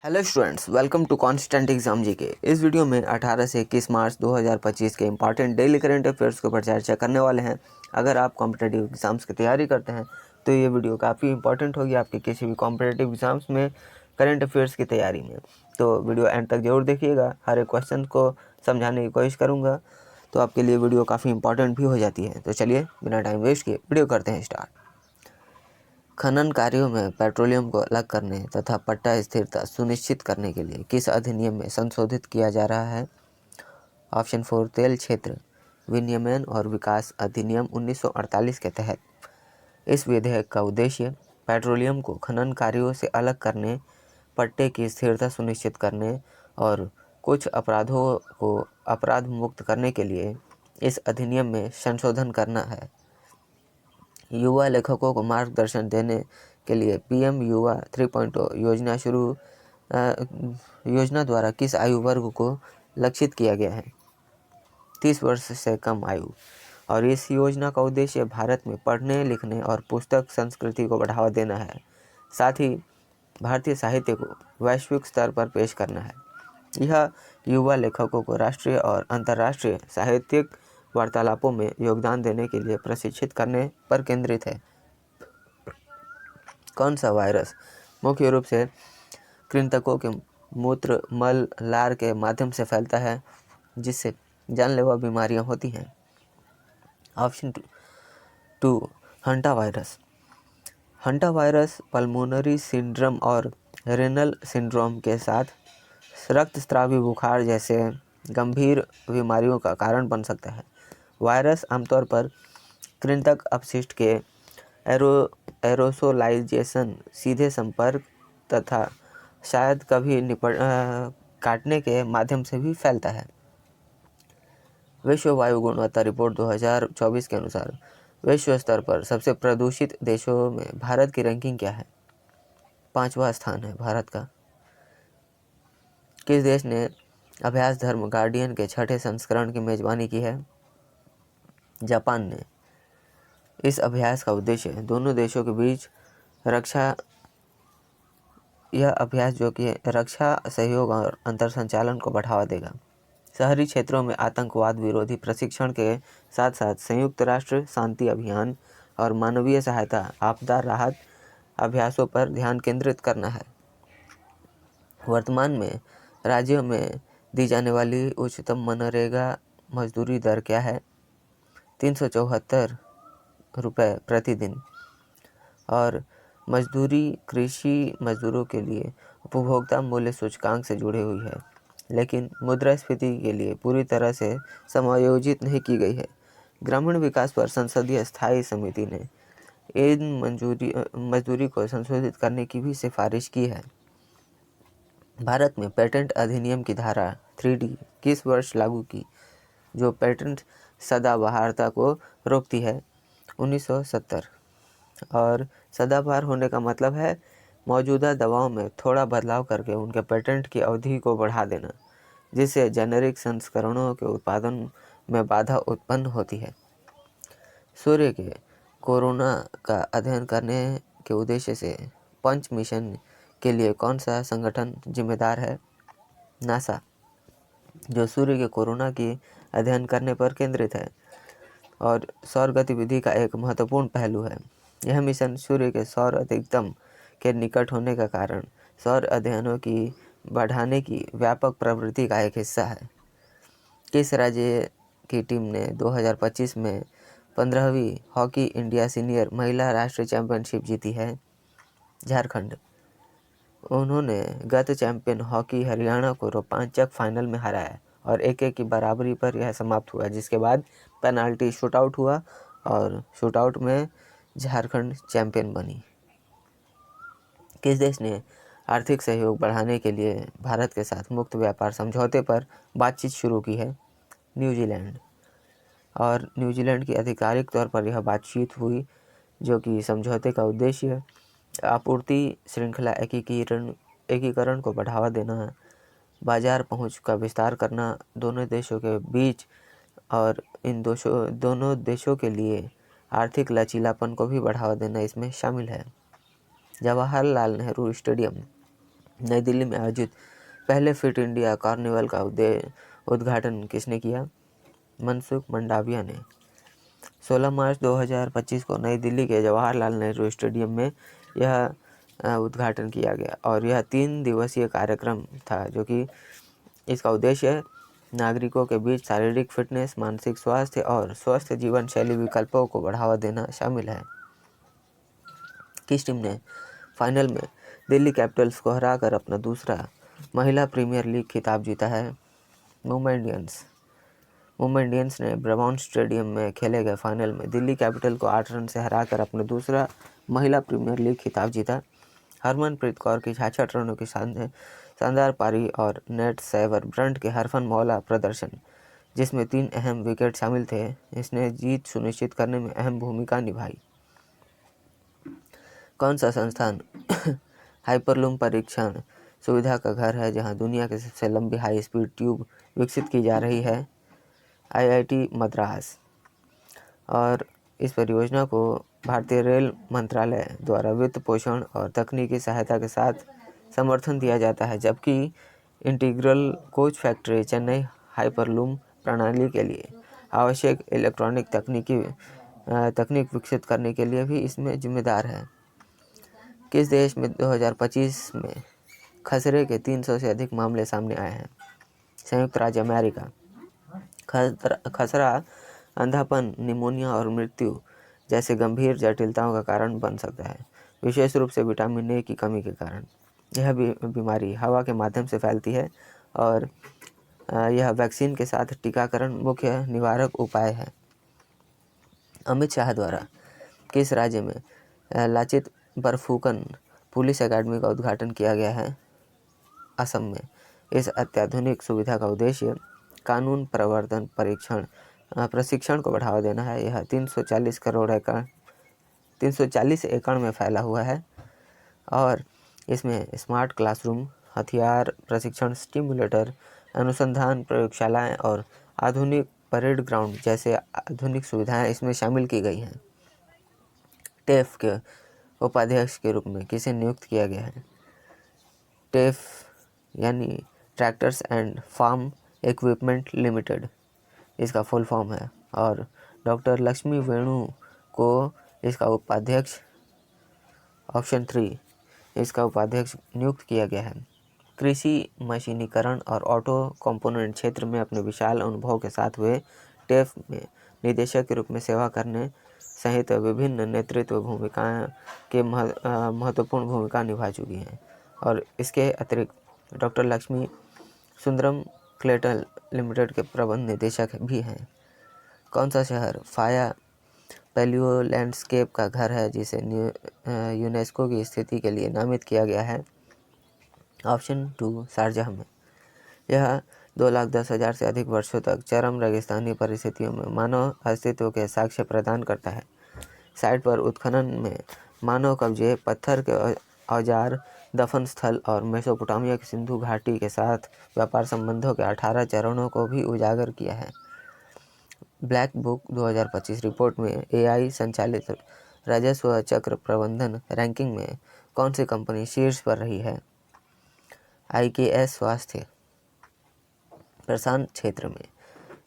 Hello students, welcome to constant exam GK. इस video में 18 से 21 मार्च 2025 के इंपॉर्टेंट डेली करंट अफेयर्स के ऊपर चर्चा करने वाले हैं। अगर आप कॉम्पिटेटिव एग्जाम्स की तैयारी करते हैं तो ये वीडियो काफ़ी इंपॉर्टेंट होगी आपके किसी भी कॉम्पिटेटिव एग्जाम्स में करंट अफेयर्स की तैयारी में। तो वीडियो एंड तक जरूर देखिएगा, हर एक क्वेश्चन को समझाने की कोशिश करूँगा, तो आपके लिए वीडियो काफ़ी इंपॉर्टेंट भी हो जाती है। तो चलिए बिना टाइम वेस्ट किए वीडियो करते हैं स्टार्ट। खनन कार्यों में पेट्रोलियम को अलग करने तथा पट्टा स्थिरता सुनिश्चित करने के लिए किस अधिनियम में संशोधित किया जा रहा है? ऑप्शन 4 तेल क्षेत्र विनियमन और विकास अधिनियम 1948 के तहत। इस विधेयक का उद्देश्य पेट्रोलियम को खनन कार्यों से अलग करने, पट्टे की स्थिरता सुनिश्चित करने और कुछ अपराधों को अपराध मुक्त करने के लिए इस अधिनियम में संशोधन करना है। युवा लेखकों को मार्गदर्शन देने के लिए पीएम युवा 3.0 योजना द्वारा किस आयु वर्ग को लक्षित किया गया है? 30 वर्ष से कम आयु। और इस योजना का उद्देश्य भारत में पढ़ने लिखने और पुस्तक संस्कृति को बढ़ावा देना है, साथ ही भारतीय साहित्य को वैश्विक स्तर पर पेश करना है। यह युवा लेखकों को राष्ट्रीय और अंतर्राष्ट्रीय साहित्यिक वार्तालापों में योगदान देने के लिए प्रशिक्षित करने पर केंद्रित है। कौन सा वायरस मुख्य रूप से कृंतकों के मूत्र, मल, लार के माध्यम से फैलता है, जिससे जानलेवा बीमारियां होती हैं? Option 2 hanta virus. Hanta virus pulmonary syndrome और रेनल सिंड्रोम के साथ रक्तस्रावी बुखार जैसे गंभीर बीमारियों का कारण बन सकता है। वायरस आमतौर पर कृंतक अपशिष्ट के एरोसोलाइजेशन, सीधे संपर्क तथा शायद कभी काटने के माध्यम से भी फैलता है। विश्व वायु गुणवत्ता रिपोर्ट 2024 के अनुसार विश्व स्तर पर सबसे प्रदूषित देशों में भारत की रैंकिंग क्या है? 5वां स्थान है भारत का। किस देश ने अभ्यास धर्म गार्डियन के 6ठे संस्करण की मेजबानी की है? जापान ने। इस अभ्यास का उद्देश्य दोनों देशों के बीच यह अभ्यास जो कि रक्षा सहयोग और अंतर संचालन को बढ़ावा देगा। शहरी क्षेत्रों में आतंकवाद विरोधी प्रशिक्षण के साथ साथ संयुक्त राष्ट्र शांति अभियान और मानवीय सहायता आपदा राहत अभ्यासों पर ध्यान केंद्रित करना है। वर्तमान में राज्यों में दी जाने वाली उच्चतम मनरेगा मजदूरी दर क्या है? 374 रुपये प्रतिदिन। और मजदूरी कृषि मजदूरों के लिए उपभोक्ता मूल्य सूचकांक से जुड़ी हुई है, लेकिन मुद्रास्फीति के लिए पूरी तरह से समायोजित नहीं की गई है। ग्रामीण विकास पर संसदीय स्थायी समिति ने इन मजदूरी को संशोधित करने की भी सिफारिश की है। भारत में पेटेंट अधिनियम की धारा 3D किस वर्ष लागू की, जो पेटेंट सदाबहारता को रोकती है? 1970। और सदाबहार होने का मतलब है मौजूदा दवाओं में थोड़ा बदलाव करके उनके पेटेंट की अवधि को बढ़ा देना, जिससे जेनेरिक संस्करणों के उत्पादन में बाधा उत्पन्न होती है। सूर्य के कोरोना का अध्ययन करने के उद्देश्य से पंच मिशन के लिए कौन सा संगठन जिम्मेदार है? नासा, जो सूर्य के कोरोना की अध्ययन करने पर केंद्रित है और सौर गतिविधि का एक महत्वपूर्ण पहलू है। यह मिशन सूर्य के सौर अधिकतम के निकट होने का कारण सौर अध्ययनों की बढ़ाने की व्यापक प्रवृत्ति का एक हिस्सा है। किस राज्य की टीम ने 2025 में 15वीं हॉकी इंडिया सीनियर महिला राष्ट्रीय चैंपियनशिप जीती है? झारखंड। उन्होंने गत चैंपियन हॉकी हरियाणा को रोमांचक फाइनल में हराया और 1-1 की बराबरी पर यह समाप्त हुआ, जिसके बाद पेनाल्टी शूटआउट हुआ और शूटआउट में झारखंड चैंपियन बनी। किस देश ने आर्थिक सहयोग बढ़ाने के लिए भारत के साथ मुक्त व्यापार समझौते पर बातचीत शुरू की है? न्यूजीलैंड। और न्यूजीलैंड की आधिकारिक तौर पर यह बातचीत हुई, जो कि समझौते का उद्देश्य आपूर्ति श्रृंखला एकीकरण को बढ़ावा देना, बाजार पहुंच का विस्तार करना दोनों देशों के बीच और इन दोनों देशों के लिए आर्थिक लचीलापन को भी बढ़ावा देना इसमें शामिल है। जवाहरलाल नेहरू स्टेडियम नई दिल्ली में आयोजित पहले फिट इंडिया कार्निवल का उद्घाटन किसने किया? मनसुख मंडाविया ने। 16 मार्च 2025 को नई दिल्ली के जवाहरलाल नेहरू स्टेडियम में यह उद्घाटन किया गया और यह 3 दिवसीय कार्यक्रम था, जो कि इसका उद्देश्य नागरिकों के बीच शारीरिक फिटनेस, मानसिक स्वास्थ्य और स्वस्थ जीवन शैली विकल्पों को बढ़ावा देना शामिल है। किस टीम ने फाइनल में दिल्ली कैपिटल्स को हराकर अपना दूसरा महिला प्रीमियर लीग खिताब जीता है? मुंबई इंडियंस। मुंबई इंडियंस ने ब्रबाउन स्टेडियम में खेले गए फाइनल में दिल्ली कैपिटल को 8 रन से हराकर अपना दूसरा महिला प्रीमियर लीग खिताब जीता। हरमनप्रीत कौर की 66 रनों की शानदार पारी और नेट सेवर ब्रंट के हरफनमौला प्रदर्शन, जिसमें 3 अहम विकेट शामिल थे, इसने जीत सुनिश्चित करने में अहम भूमिका निभाई। कौन सा संस्थान हाइपरलूम परीक्षण सुविधा का घर है, जहां दुनिया की सबसे लंबी हाई स्पीड ट्यूब विकसित की जा रही है? IIT मद्रास। और इस परियोजना को भारतीय रेल मंत्रालय द्वारा वित्त पोषण और तकनीकी सहायता के साथ समर्थन दिया जाता है, जबकि इंटीग्रल कोच फैक्ट्री चेन्नई हाइपरलूम प्रणाली के लिए आवश्यक इलेक्ट्रॉनिक तकनीक विकसित करने के लिए भी इसमें जिम्मेदार है। किस देश में 2025 में खसरे के 300 से अधिक मामले सामने आए हैं? संयुक्त राज्य अमेरिका। खसरा अंधापन, निमोनिया और मृत्यु जैसे गंभीर जटिलताओं का कारण बन सकता है, विशेष रूप से विटामिन ए की कमी के कारण। यह बीमारी हवा के माध्यम से फैलती है और यह वैक्सीन के साथ टीकाकरण मुख्य निवारक उपाय है। अमित शाह द्वारा किस राज्य में लाचित बरफुकन पुलिस एकेडमी का उद्घाटन किया गया है? असम में। इस अत्याधुनिक सुविधा का उद्देश्य कानून प्रवर्तन प्रशिक्षण को बढ़ावा देना है। यह 340 एकड़ में फैला हुआ है और इसमें स्मार्ट क्लासरूम, हथियार प्रशिक्षण सिम्युलेटर, अनुसंधान प्रयोगशालाएं और आधुनिक परेड ग्राउंड जैसे आधुनिक सुविधाएं इसमें शामिल की गई हैं। टेफ के उपाध्यक्ष के रूप में किसे नियुक्त किया गया है? टेफ यानी tractors and farm equipment limited, इसका फुल फॉर्म है, और डॉक्टर लक्ष्मी वेणु को इसका उपाध्यक्ष, ऑप्शन 3, इसका उपाध्यक्ष नियुक्त किया गया है। कृषि मशीनीकरण और ऑटो कंपोनेंट क्षेत्र में अपने विशाल अनुभव के साथ हुए टेफ में निदेशक के रूप में सेवा करने सहित विभिन्न नेतृत्व भूमिकाएं के महत्वपूर्ण भूमिका निभा चुकी हैं। और इसके अतिरिक्त doctor Lakshmi Sundaram Clayton limited के प्रबंध निदेशक भी हैं। कौन सा शहर फाया पैलियो लैंडस्केप का घर है, जिसे यूनेस्को की स्थिति के लिए नामित किया गया है? ऑप्शन 2, शारजाह में। यह 2,10,000 से अधिक वर्षों तक चरम रेगिस्तानी परिस्थितियों में मानव अस्तित्व के साक्ष्य प्रदान करता है। साइट पर उत्खनन में मानव कब्जे, पत्थर के औजार, दफन स्थल और मेसोपोटामिया की सिंधु घाटी के साथ व्यापार संबंधों के 18 चरणों को भी उजागर किया है। ब्लैक बुक 2025 रिपोर्ट में AI संचालित राजस्व चक्र प्रबंधन रैंकिंग में कौन सी कंपनी शीर्ष पर रही है? IKS स्वास्थ्य। प्रशांत क्षेत्र में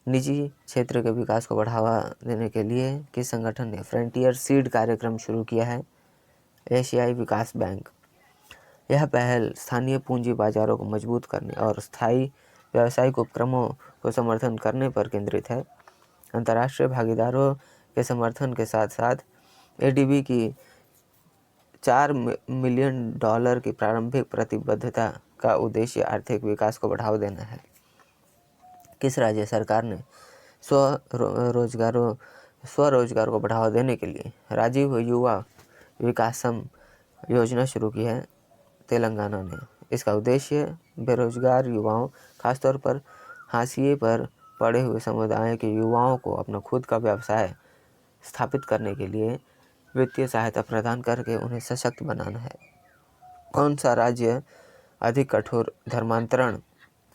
निजी क्षेत्र के विकास को बढ़ावा देने के लिए किस संगठन ने फ्रंटियर सीड कार्यक्रम शुरू किया है? एशियाई विकास बैंक। यह पहल स्थानीय पूंजी बाजारों को मजबूत करने और स्थायी व्यावसायिक उपक्रमों को समर्थन करने पर केंद्रित है। अंतर्राष्ट्रीय भागीदारों के समर्थन के साथ साथ ADB की $4 मिलियन की प्रारंभिक प्रतिबद्धता का उद्देश्य आर्थिक विकास को बढ़ावा देना है। किस राज्य सरकार ने स्वरोजगार को बढ़ावा देने के लिए राजीव युवा विकासम योजना शुरू की है? तेलंगाना ने। इसका उद्देश्य बेरोजगार युवाओं, खासतौर पर हाशिए पर पड़े हुए समुदाय के युवाओं को अपना खुद का व्यवसाय स्थापित करने के लिए वित्तीय सहायता प्रदान करके उन्हें सशक्त बनाना है। कौन सा राज्य अधिक कठोर धर्मांतरण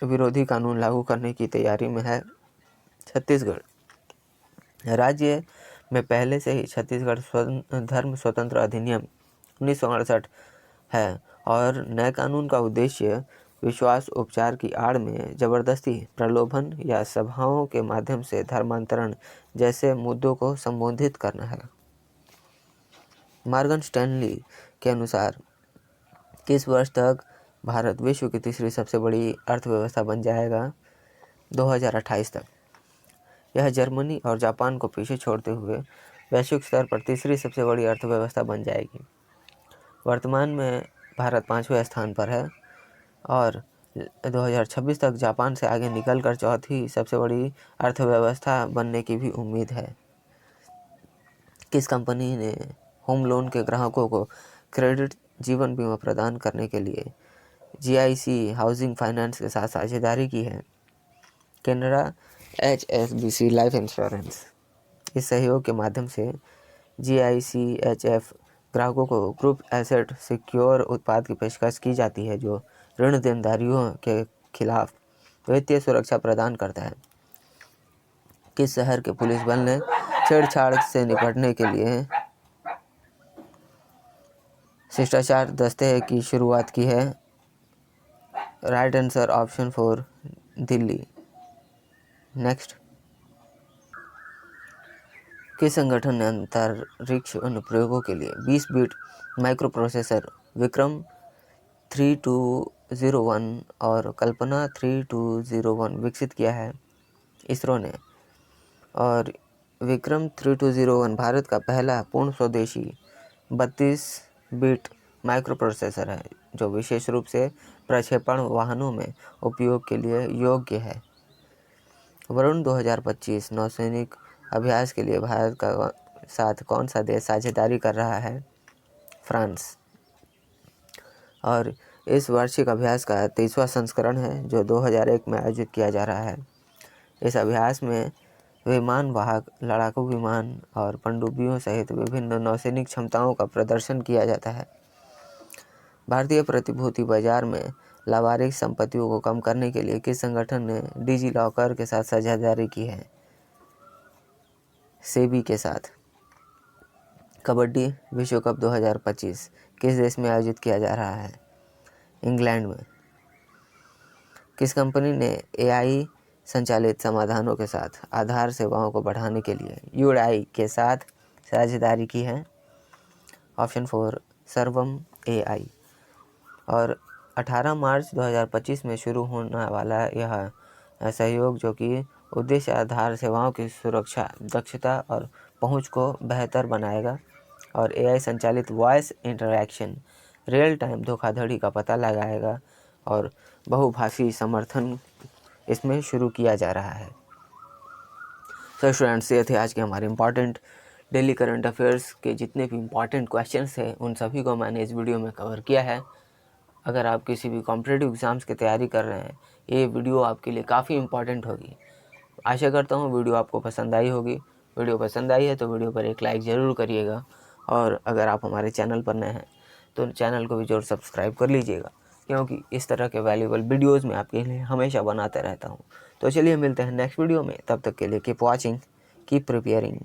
विरोधी कानून लागू करने की तैयारी में है? छत्तीसगढ़। राज्य में पहले से ही छत्तीसगढ़ धर्म स्वतंत्र अधिनियम 1968 है और नए कानून का उद्देश्य विश्वास उपचार की आड़ में जबरदस्ती, प्रलोभन या सभाओं के माध्यम से धर्मांतरण जैसे मुद्दों को संबोधित करना है। मॉर्गन स्टैनली के अनुसार किस वर्ष तक भारत विश्व की तीसरी सबसे बड़ी अर्थव्यवस्था बन जाएगा? 2028 तक। यह जर्मनी और जापान को पीछे छोड़ते हुए वैश्विक स्तर पर तीसरी सबसे बड़ी अर्थव्यवस्था बन जाएगी। वर्तमान में भारत 5वें स्थान पर है और 2026 तक जापान से आगे निकलकर चौथी सबसे बड़ी अर्थव्यवस्था बनने की भी उम्मीद है। किस कंपनी ने होम लोन के ग्राहकों को क्रेडिट जीवन बीमा प्रदान करने के लिए GIC हाउसिंग फाइनेंस के साथ साझेदारी की है? Canara HSBC life insurance. इस सहयोग के माध्यम से GICHF ग्राहकों को ग्रुप एसेट सिक्योर उत्पाद की पेशकश की जाती है जो ऋण देनदारियों के खिलाफ वित्तीय सुरक्षा प्रदान करता है। किस शहर के पुलिस बल ने छेड़छाड़ से निपटने के लिए शिष्टाचार दस्ते की शुरुआत की है? Right answer option 4 Delhi. Next, किस संगठन ने अंतरिक्ष अनुप्रयोगों के लिए 20 बिट माइक्रो प्रोसेसर विक्रम 3201 और कल्पना 3201 विकसित किया है? इसरो ने। और विक्रम 3201 भारत का पहला पूर्ण स्वदेशी 32 बिट माइक्रो प्रोसेसर है जो विशेष रूप से प्रक्षेपण वाहनों में उपयोग के लिए योग्य है। वरुण 2025 नौसैनिक अभ्यास के लिए भारत का साथ कौन सा देश साझेदारी कर रहा है? फ्रांस। और इस वार्षिक अभ्यास का 23वां संस्करण है जो 2001 में आयोजित किया जा रहा है। इस अभ्यास में विमान वाहक, लड़ाकू विमान और पनडुब्बियों सहित विभिन्न नौसैनिक क्षमताओं का प्रदर्शन किया जाता है। भारतीय प्रतिभूति बाजार में लावारिक संपत्तियों को कम करने के लिए किस संगठन ने डिजिलॉकर के साथ साझेदारी की है? सेबी के साथ। कबड्डी विश्व कप 2025 किस देश में आयोजित किया जा रहा है? इंग्लैंड में। किस कंपनी ने AI संचालित समाधानों के साथ आधार सेवाओं को बढ़ाने के लिए UDI के साथ साझेदारी की है? ऑप्शन 4 सर्वम AI। और 18 मार्च 2025 में शुरू होने वाला यह सहयोग जो कि उद्देश्य आधार सेवाओं की सुरक्षा, दक्षता और पहुंच को बेहतर बनाएगा और AI संचालित वॉइस इंटरैक्शन, रियल टाइम धोखाधड़ी का पता लगाएगा और बहुभाषी समर्थन इसमें शुरू किया जा रहा है। तो स्टूडेंट्स, ये थे आज के हमारे इम्पॉर्टेंट डेली करंट अफेयर्स के जितने भी इम्पॉर्टेंट क्वेश्चंस हैं उन सभी को मैंने इस वीडियो में कवर किया है। अगर आप किसी भी कॉम्पिटिटिव एग्ज़ाम्स की तैयारी कर रहे हैं, ये वीडियो आपके लिए काफ़ी इम्पॉर्टेंट होगी। आशा करता हूँ वीडियो आपको पसंद आई होगी। वीडियो पसंद आई है तो वीडियो पर एक लाइक ज़रूर करिएगा और अगर आप हमारे चैनल पर नए हैं तो चैनल को भी ज़रूर सब्सक्राइब कर लीजिएगा क्योंकि इस तरह के वैल्यूएबल वीडियोज़ मैं आपके लिए हमेशा बनाता रहता हूँ। तो चलिए मिलते हैं नेक्स्ट वीडियो में, तब तक के लिए कीप वॉचिंग, कीप प्रिपेयरिंग।